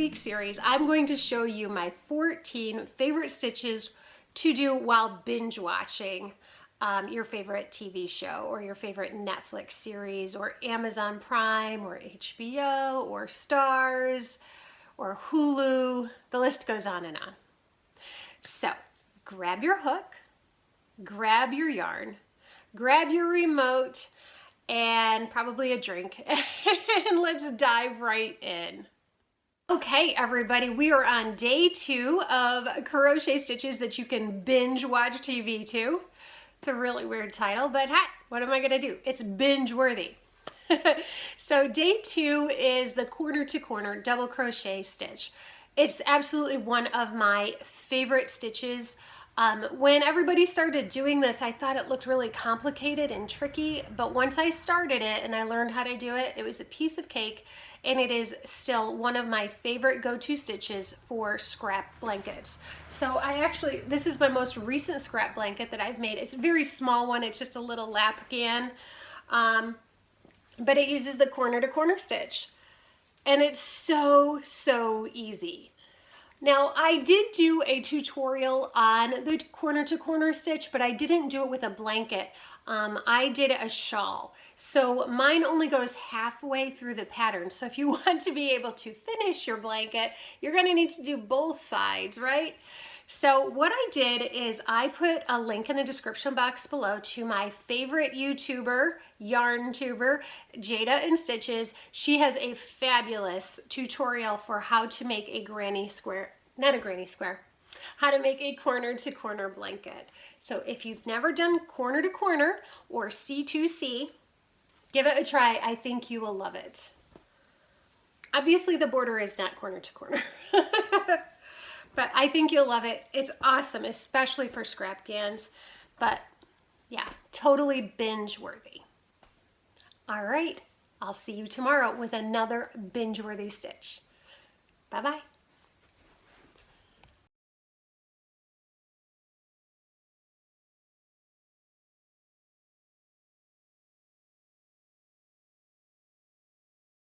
2-week series, I'm going to show you my 14 favorite stitches to do while binge watching your favorite TV show or your favorite Netflix series or Amazon Prime or HBO or Stars or Hulu. The list goes on and on. So grab your hook, grab your yarn, grab your remote, and probably a drink, and let's dive right in. Okay, everybody, we are on day 2 of crochet stitches that you can binge watch TV to. It's a really weird title, but hey, what am I gonna do? It's binge worthy. So day 2 is the corner to corner double crochet stitch. It's absolutely one of my favorite stitches. When everybody started doing this, I thought it looked really complicated and tricky, but once I started it and I learned how to do it, it was a piece of cake, and it is still one of my favorite go-to stitches for scrap blankets. So this is my most recent scrap blanket that I've made. It's a very small one. It's just a little lapgan, but it uses the corner to corner stitch, and it's so easy. Now, I did do a tutorial on the corner to corner stitch, but I didn't do it with a blanket. I did a shawl. So mine only goes halfway through the pattern. So if you want to be able to finish your blanket, you're gonna need to do both sides, right? So what I did is I put a link in the description box below to my favorite YouTuber, yarn tuber, Jada and Stitches. She has a fabulous tutorial for how to make a how to make a corner to corner blanket. So if you've never done corner to corner or C2C, give it a try. I think you will love it. Obviously the border is not corner to corner. But I think you'll love it. It's awesome, especially for scrap gans. But yeah, totally binge worthy. All right, I'll see you tomorrow with another binge worthy stitch. Bye-bye.